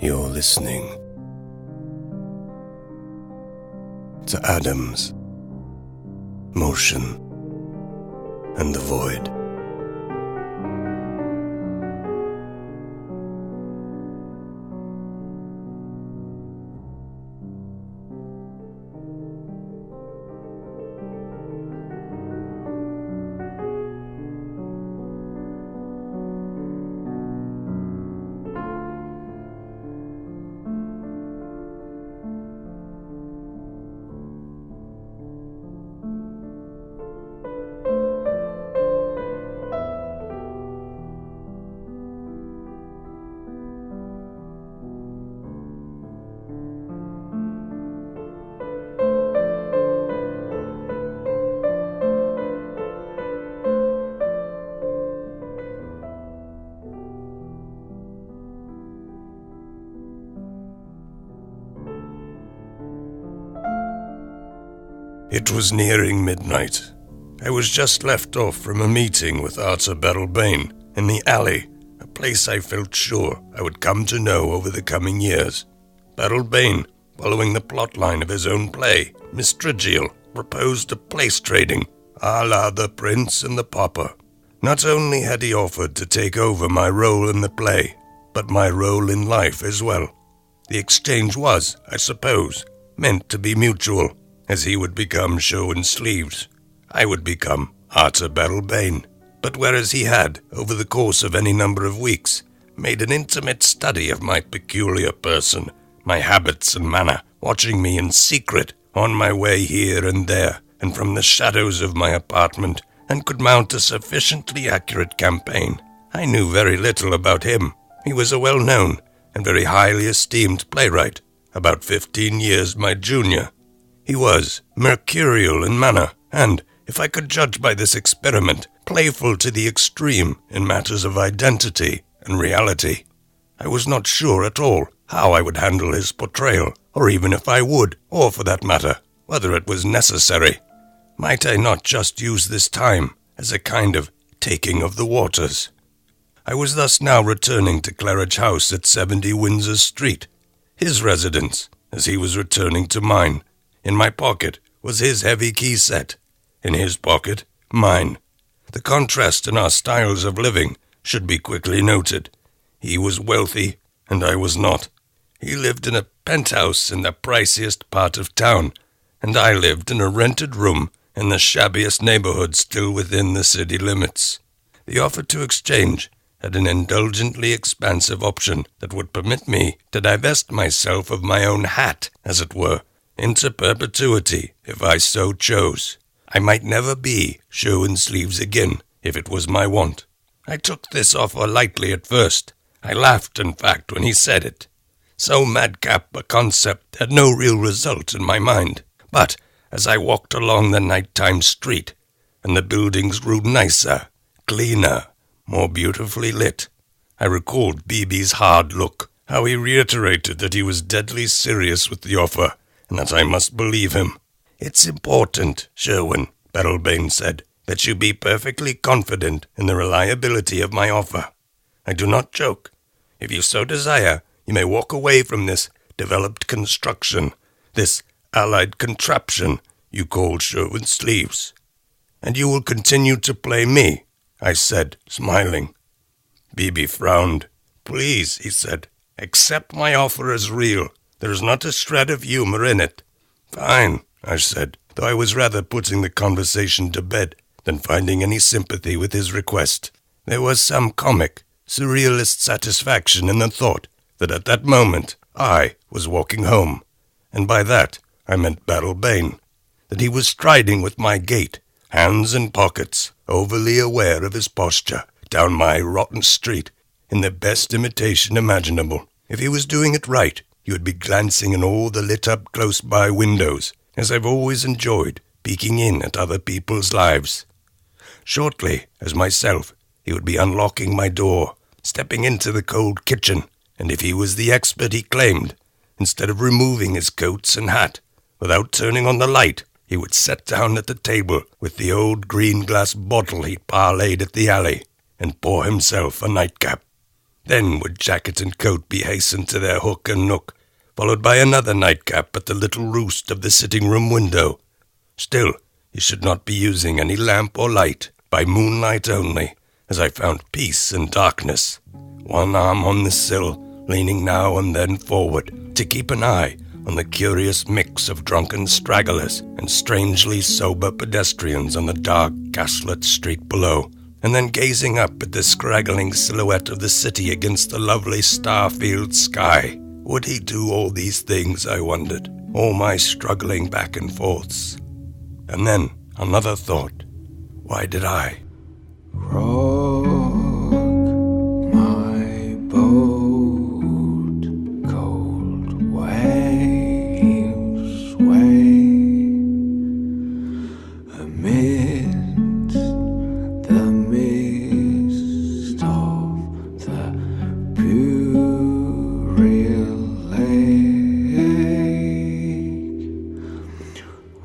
You're listening to Atoms, Motion, and the Void. It was nearing midnight. I was just left off from a meeting with Artur Barrel-Bain in the alley, a place I felt sure I would come to know over the coming years. Barrel-Bain, following the plotline of his own play, Mistrigial, proposed a place trading, a la The Prince and the Pauper. Not only had he offered to take over my role in the play, but my role in life as well. The exchange was, I suppose, meant to be mutual, as he would become Sherwin Sleeves. I would become Artur Barrel-Bain. But whereas he had, over the course of any number of weeks, made an intimate study of my peculiar person, my habits and manner, watching me in secret on my way here and there, and from the shadows of my apartment, and could mount a sufficiently accurate campaign, I knew very little about him. He was a well-known and very highly esteemed playwright, about 15 years my junior. He was mercurial in manner, and, if I could judge by this experiment, playful to the extreme in matters of identity and reality. I was not sure at all how I would handle his portrayal, or even if I would, or for that matter, whether it was necessary. Might I not just use this time as a kind of taking of the waters? I was thus now returning to Claridge House at 70 Windsor Street, his residence, as he was returning to mine. In my pocket was his heavy key set. In his pocket, mine. The contrast in our styles of living should be quickly noted. He was wealthy, and I was not. He lived in a penthouse in the priciest part of town, and I lived in a rented room in the shabbiest neighborhood still within the city limits. The offer to exchange had an indulgently expansive option that would permit me to divest myself of my own hat, as it were, into perpetuity, if I so chose. I might never be Sherwin Sleeves again, if it was my want. I took this offer lightly at first. I laughed, in fact, when he said it. So madcap a concept had no real result in my mind. But as I walked along the nighttime street, and the buildings grew nicer, cleaner, more beautifully lit, I recalled Beebe's hard look, how he reiterated that he was deadly serious with the offer, and that I must believe him. "It's important, Sherwin," Barrel-Bain said, "that you be perfectly confident in the reliability of my offer. I do not joke. If you so desire, you may walk away from this developed construction, this allied contraption you call Sherwin Sleeves. And you will continue to play me," I said, smiling. Beebe frowned. "Please," he said, "accept my offer as real. There is not a shred of humor in it." "Fine," I said, though I was rather putting the conversation to bed than finding any sympathy with his request. There was some comic, surrealist satisfaction in the thought that at that moment I was walking home, and by that I meant Barrel-Bain, that he was striding with my gait, hands in pockets, overly aware of his posture, down my rotten street, in the best imitation imaginable. If he was doing it right, he would be glancing in all the lit-up close-by windows, as I've always enjoyed peeking in at other people's lives. Shortly, as myself, he would be unlocking my door, stepping into the cold kitchen, and if he was the expert he claimed, instead of removing his coats and hat, without turning on the light, he would sit down at the table with the old green glass bottle he'd parlayed at the alley, and pour himself a nightcap. Then would jacket and coat be hastened to their hook and nook, followed by another nightcap at the little roost of the sitting-room window. Still, he should not be using any lamp or light, by moonlight only, as I found peace in darkness, one arm on the sill, leaning now and then forward, to keep an eye on the curious mix of drunken stragglers and strangely sober pedestrians on the dark gaslit street below, and then gazing up at the scraggling silhouette of the city against the lovely star-filled sky. Would he do all these things, I wondered, all my struggling back and forths? And then another thought. Why did I? Rock my boat, cold waves sway amid the mist of the Burial Lake.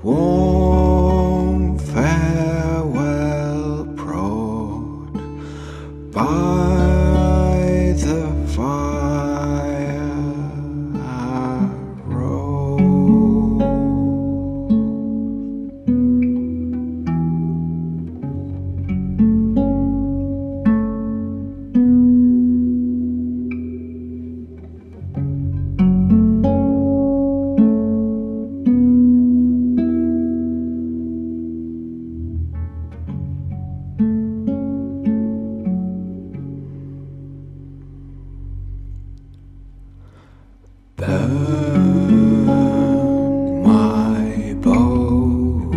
Warm farewell brought by the fire rose. Burn my boat,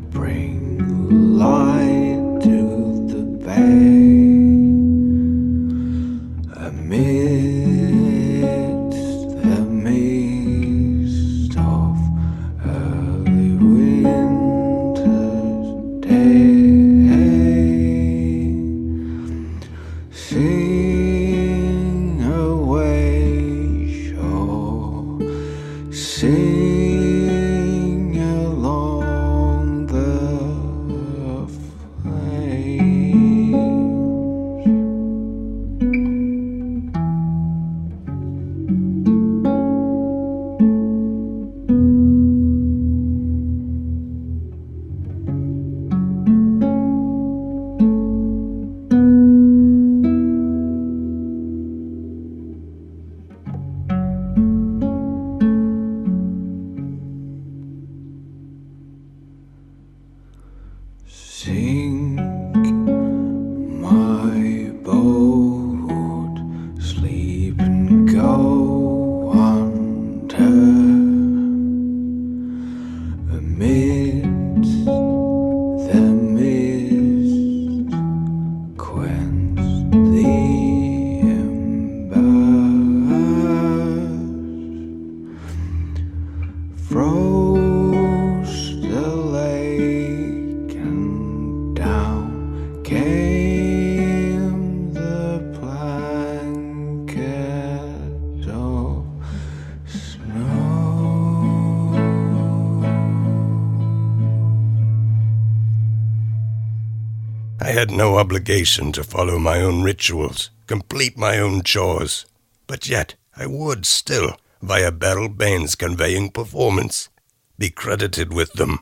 bring light to the bay. Amidst the mist of early winter's day, sing away. Sing along the flames. Sink my boat, sleep and go under amidst the mist, quench the embers, froze the lake, and down came the blanket of snow. I had no obligation to follow my own rituals, complete my own chores, but yet I would still, via Barrel-Bain's conveying performance, be credited with them.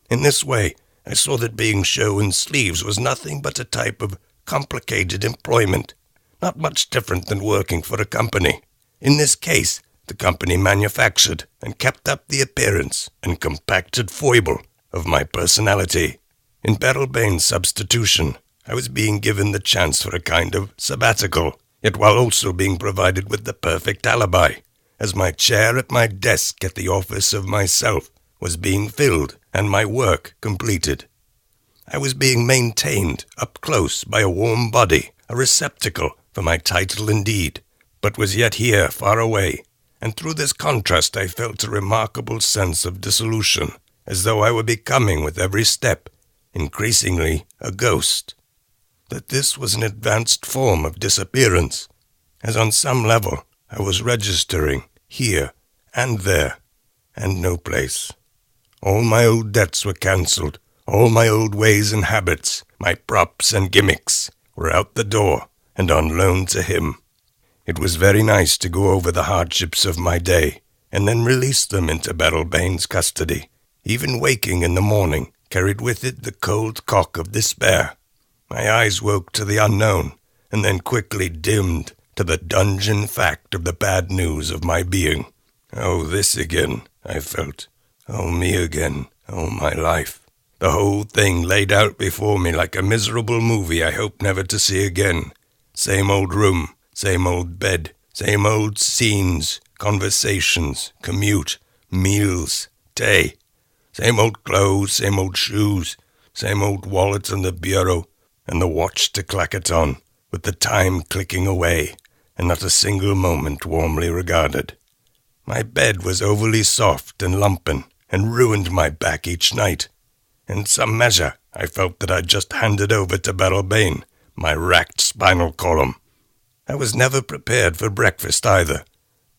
In this way, I saw that being Sherwin's sleeves was nothing but a type of complicated employment, not much different than working for a company. In this case, the company manufactured and kept up the appearance and compacted foible of my personality. In Barrel-Bain's substitution, I was being given the chance for a kind of sabbatical, yet while also being provided with the perfect alibi, as my chair at my desk at the office of myself was being filled and my work completed. I was being maintained up close by a warm body, a receptacle for my title indeed, but was yet here far away, and through this contrast I felt a remarkable sense of dissolution, as though I were becoming with every step increasingly a ghost. That this was an advanced form of disappearance, as on some level I was registering here and there, and no place. All my old debts were cancelled, all my old ways and habits, my props and gimmicks, were out the door, and on loan to him. It was very nice to go over the hardships of my day, and then release them into Barrel-Bain's custody. Even waking in the morning carried with it the cold cock of despair. My eyes woke to the unknown, and then quickly dimmed to the dungeon fact of the bad news of my being. Oh, this again, I felt. Oh, me again. Oh, my life. The whole thing laid out before me like a miserable movie I hope never to see again. Same old room, same old bed, same old scenes, conversations, commute, meals, day. Same old clothes, same old shoes, same old wallet on the bureau, and the watch to clack it on, with the time clicking away, and not a single moment warmly regarded. My bed was overly soft and lumpen, and ruined my back each night. In some measure, I felt that I'd just handed over to Barrel-Bain my racked spinal column. I was never prepared for breakfast either.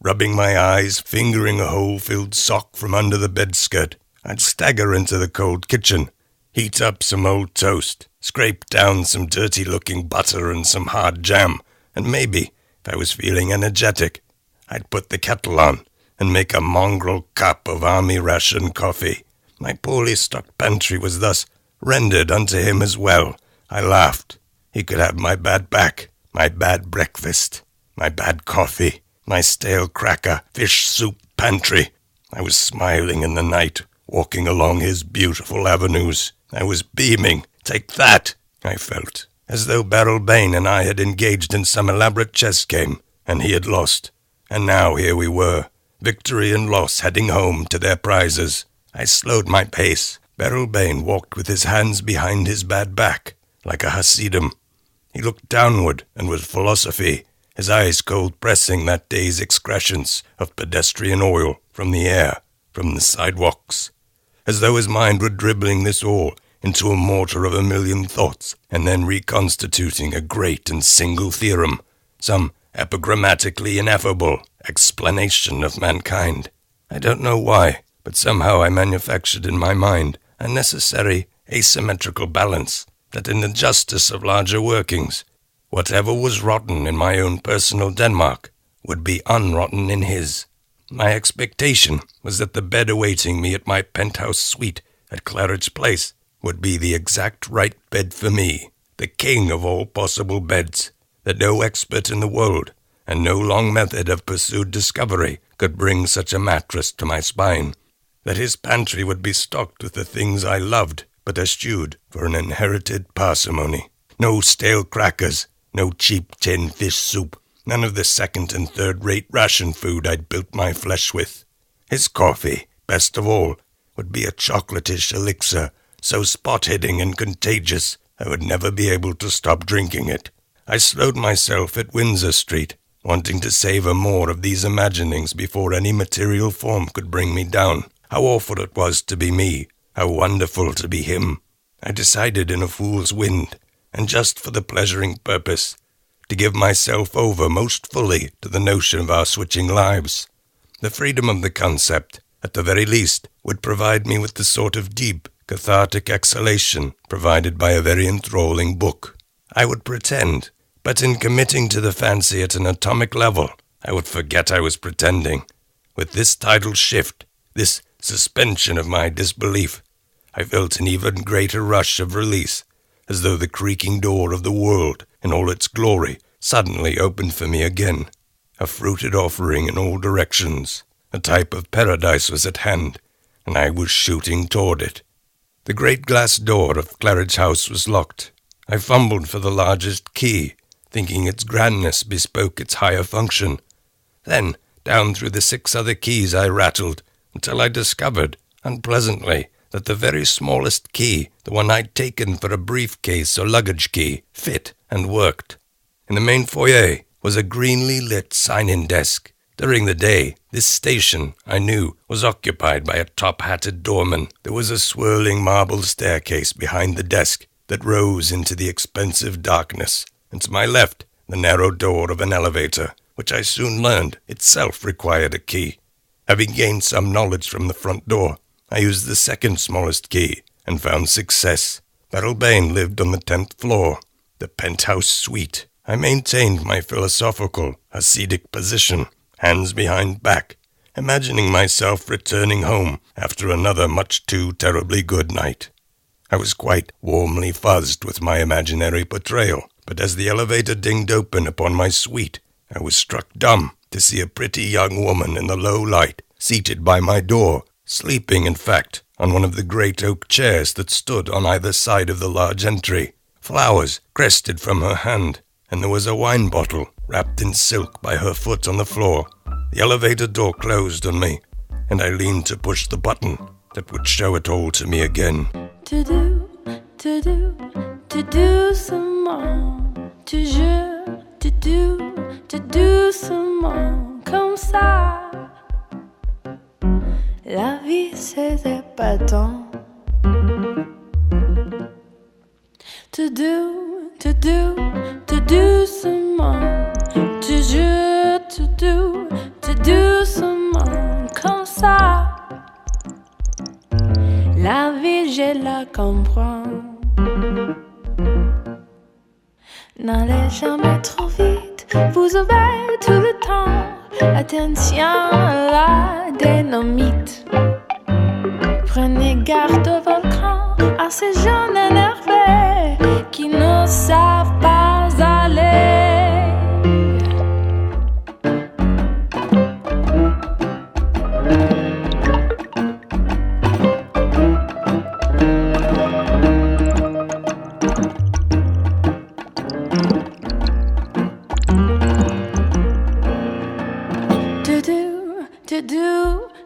Rubbing my eyes, fingering a hole-filled sock from under the bedskirt, I'd stagger into the cold kitchen, heat up some old toast, scrape down some dirty-looking butter and some hard jam, and maybe, if I was feeling energetic, I'd put the kettle on and make a mongrel cup of army ration coffee. My poorly stocked pantry was thus rendered unto him as well. I laughed. He could have my bad back, my bad breakfast, my bad coffee, my stale cracker, fish soup pantry. I was smiling in the night, walking along his beautiful avenues. I was beaming. Take that, I felt, as though Barrel-Bain and I had engaged in some elaborate chess game, and he had lost. And now here we were, victory and loss heading home to their prizes. I slowed my pace. Barrel-Bain walked with his hands behind his bad back, like a Hasidim. He looked downward and with philosophy, his eyes cold pressing that day's excrescence of pedestrian oil from the air, from the sidewalks, as though his mind were dribbling this all into a mortar of a million thoughts, and then reconstituting a great and single theorem, some epigrammatically ineffable explanation of mankind. I don't know why, but somehow I manufactured in my mind a necessary asymmetrical balance, that in the justice of larger workings, whatever was rotten in my own personal Denmark would be unrotten in his. My expectation was that the bed awaiting me at my penthouse suite at Claridge Place would be the exact right bed for me, the king of all possible beds, that no expert in the world and no long method of pursued discovery could bring such a mattress to my spine, that his pantry would be stocked with the things I loved but eschewed for an inherited parsimony. No stale crackers, no cheap tin fish soup, none of the second and third-rate ration food I'd built my flesh with. His coffee, best of all, would be a chocolatish elixir, so spot-hitting and contagious I would never be able to stop drinking it. I slowed myself at Windsor Street, wanting to savor more of these imaginings before any material form could bring me down. How awful it was to be me, how wonderful to be him. I decided in a fool's wind, and just for the pleasuring purpose, to give myself over most fully to the notion of our switching lives. The freedom of the concept, at the very least, would provide me with the sort of deep, cathartic exhalation provided by a very enthralling book. I would pretend, but in committing to the fancy at an atomic level, I would forget I was pretending. With this tidal shift, this suspension of my disbelief, I felt an even greater rush of release, as though the creaking door of the world in all its glory suddenly opened for me again. A fruited offering in all directions, a type of paradise was at hand, and I was shooting toward it. The great glass door of Claridge House was locked. I fumbled for the largest key, thinking its grandness bespoke its higher function. Then, down through the 6 other keys I rattled, until I discovered, unpleasantly, that the very smallest key, the one I'd taken for a briefcase or luggage key, fit and worked. In the main foyer was a greenly lit sign-in desk. During the day, this station, I knew, was occupied by a top-hatted doorman. There was a swirling marble staircase behind the desk that rose into the expensive darkness, and to my left, the narrow door of an elevator, which I soon learned itself required a key. Having gained some knowledge from the front door, I used the second smallest key and found success. Barrel-Bain lived on the 10th floor, the penthouse suite. I maintained my philosophical, Hasidic position, hands behind back, imagining myself returning home after another much too terribly good night. I was quite warmly fuzzed with my imaginary portrayal, but as the elevator dinged open upon my suite, I was struck dumb to see a pretty young woman in the low light, seated by my door, sleeping, in fact, on one of the great oak chairs that stood on either side of the large entry. Flowers crested from her hand, and there was a wine bottle wrapped in silk by her foot on the floor. The elevator door closed on me, and I leaned to push the button that would show it all to me again. To do doucement, toujours, to doucement, comme ça. La vie c'est épatant. To do doucement, toujours, to doucement, comme ça. La vie, je la comprends. N'allez jamais trop vite, vous avez tout le temps. Attention à la dynamite. Prenez garde au volcan, à ces jeunes énervés qui ne savent pas aller.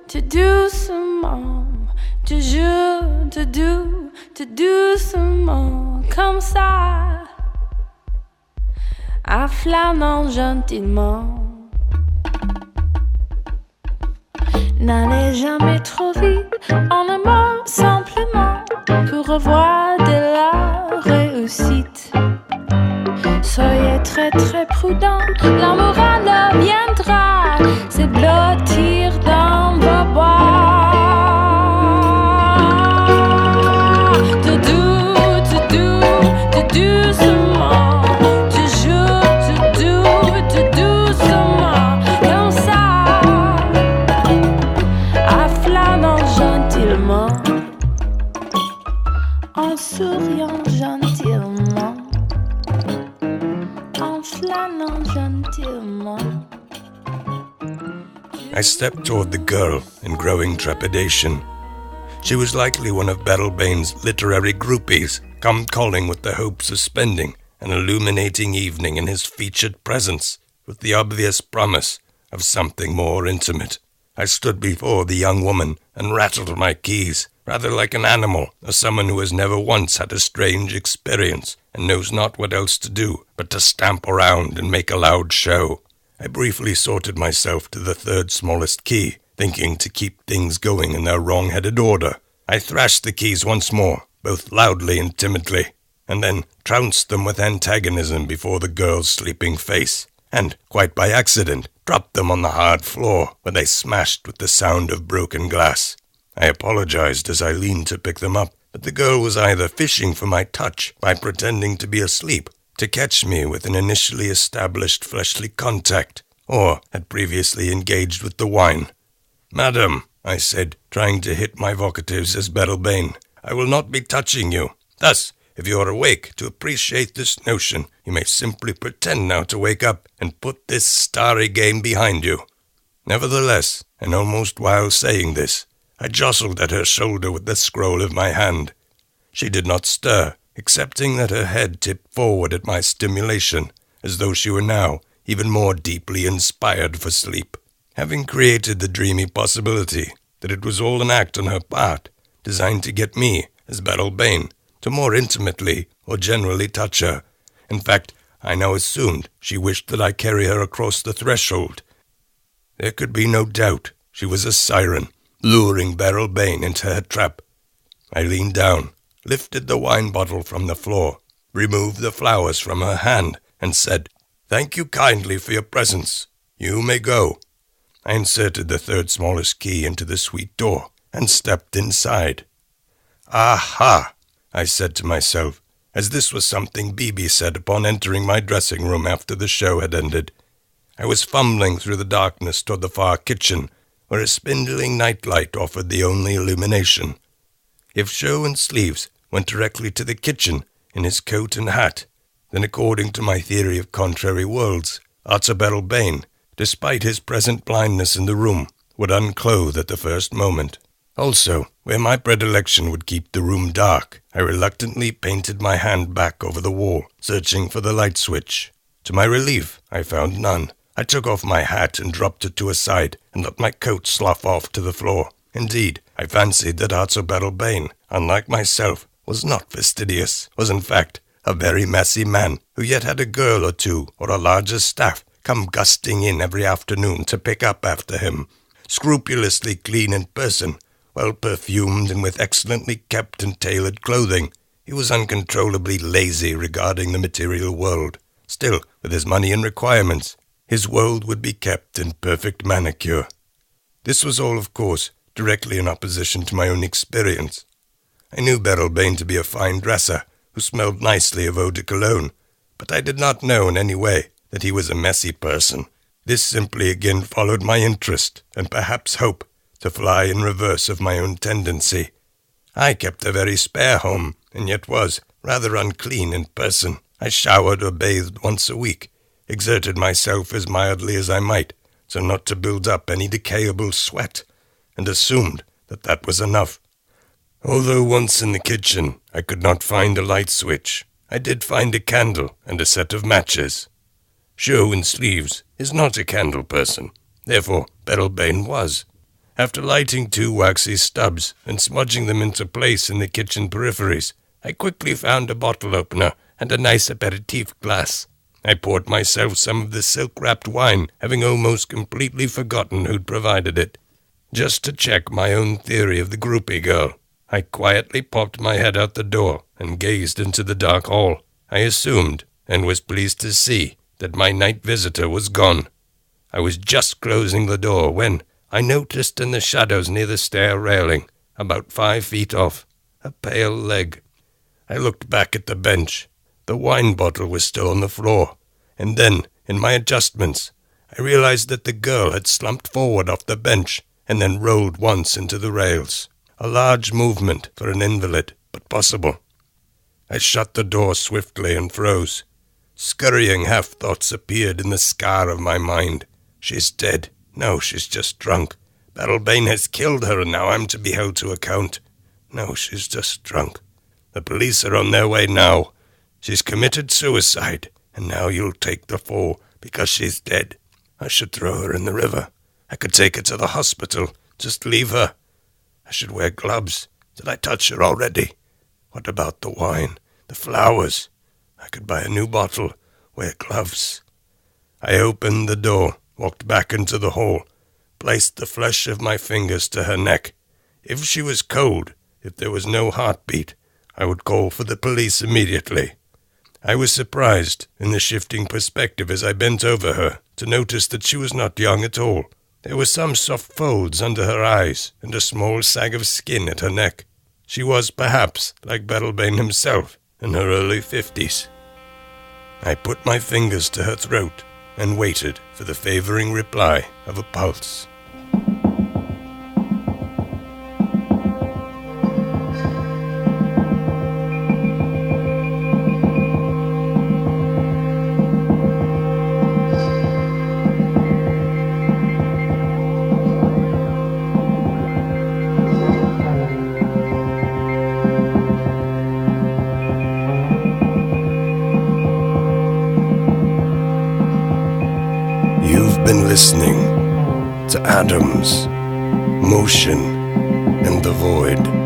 To doucement, toujours, to doucement, comme ça, en flânant gentiment. N'allez jamais trop vite, en amour simplement, pour revoir de la réussite. Soyez très très prudent, l'amour en viendra se blottir dans vos bois. To doucement, toujours, to doucement, comme ça, en flânant gentiment, en souriant gentiment. I stepped toward the girl in growing trepidation. She was likely one of Barrel-Bain's literary groupies, come calling with the hopes of spending an illuminating evening in his featured presence, with the obvious promise of something more intimate. I stood before the young woman and rattled my keys, rather like an animal or someone who has never once had a strange experience and knows not what else to do but to stamp around and make a loud show. I briefly sorted myself to the third smallest key, thinking to keep things going in their wrong-headed order. I thrashed the keys once more, both loudly and timidly, and then trounced them with antagonism before the girl's sleeping face, and, quite by accident, dropped them on the hard floor, where they smashed with the sound of broken glass. I apologized as I leaned to pick them up, but the girl was either fishing for my touch by pretending to be asleep, to catch me with an initially established fleshly contact, or had previously engaged with the wine. "Madam," I said, trying to hit my vocatives as Barrel-Bain, "I will not be touching you. Thus, if you are awake to appreciate this notion, you may simply pretend now to wake up and put this starry game behind you." Nevertheless, and almost while saying this, I jostled at her shoulder with the scroll of my hand. She did not stir, accepting that her head tipped forward at my stimulation, as though she were now even more deeply inspired for sleep. Having created the dreamy possibility that it was all an act on her part, designed to get me, as Barrel-Bain, to more intimately or generally touch her. In fact, I now assumed she wished that I carry her across the threshold. There could be no doubt she was a siren, luring Barrel-Bain into her trap. I leaned down, lifted the wine bottle from the floor, removed the flowers from her hand, and said, "Thank you kindly for your presence. You may go." I inserted the third smallest key into the suite door and stepped inside. "Aha!" I said to myself, as this was something Bibi said upon entering my dressing room after the show had ended. I was fumbling through the darkness toward the far kitchen, where a spindling nightlight offered the only illumination. If Sherwin Sleeves went directly to the kitchen in his coat and hat, then according to my theory of contrary worlds, Artur Barrel-Bain, despite his present blindness in the room, would unclothe at the first moment. Also, where my predilection would keep the room dark, I reluctantly painted my hand back over the wall, searching for the light switch. To my relief, I found none. I took off my hat and dropped it to a side, and let my coat slough off to the floor. Indeed, I fancied that Artur Barrel-Bain, unlike myself, was not fastidious, was in fact a very messy man, who yet had a girl or two, or a larger staff, come gusting in every afternoon to pick up after him. Scrupulously clean in person, well perfumed and with excellently kept and tailored clothing, he was uncontrollably lazy regarding the material world. Still, with his money and requirements, his world would be kept in perfect manicure. This was all, of course, directly in opposition to my own experience. I knew Barrel-Bain to be a fine dresser, who smelled nicely of eau de cologne, but I did not know in any way that he was a messy person. This simply again followed my interest, and perhaps hope, to fly in reverse of my own tendency. I kept a very spare home, and yet was rather unclean in person. I showered or bathed once a week, exerted myself as mildly as I might, so not to build up any decayable sweat, and assumed that that was enough. Although once in the kitchen I could not find a light switch, I did find a candle and a set of matches. Sherwin Sleeves is not a candle person, therefore Barrel-Bain was. After lighting 2 waxy stubs and smudging them into place in the kitchen peripheries, I quickly found a bottle opener and a nice aperitif glass. I poured myself some of the silk-wrapped wine, having almost completely forgotten who'd provided it. Just to check my own theory of the groupie girl, I quietly popped my head out the door and gazed into the dark hall. I assumed, and was pleased to see, that my night visitor was gone. I was just closing the door when I noticed in the shadows near the stair railing, about 5 feet off, a pale leg. I looked back at the bench. The wine bottle was still on the floor, and then, in my adjustments, I realized that the girl had slumped forward off the bench and then rolled once into the rails. A large movement for an invalid, but possible. I shut the door swiftly and froze. Scurrying half-thoughts appeared in the scar of my mind. She's dead. No, she's just drunk. Barrel-Bain has killed her, and now I'm to be held to account. No, she's just drunk. The police are on their way now. She's committed suicide, and now you'll take the fall because she's dead. I should throw her in the river. I could take her to the hospital. Just leave her. I should wear gloves. Did I touch her already? What about the wine? The flowers? I could buy a new bottle. Wear gloves. I opened the door, walked back into the hall, placed the flesh of my fingers to her neck. If she was cold, if there was no heartbeat, I would call for the police immediately. I was surprised, in the shifting perspective as I bent over her, to notice that she was not young at all. There were some soft folds under her eyes, and a small sag of skin at her neck. She was, perhaps, like Barrel-Bain himself, in her early 50s. I put my fingers to her throat, and waited for the favoring reply of a pulse. You've been listening to Atoms, Motion, and the Void.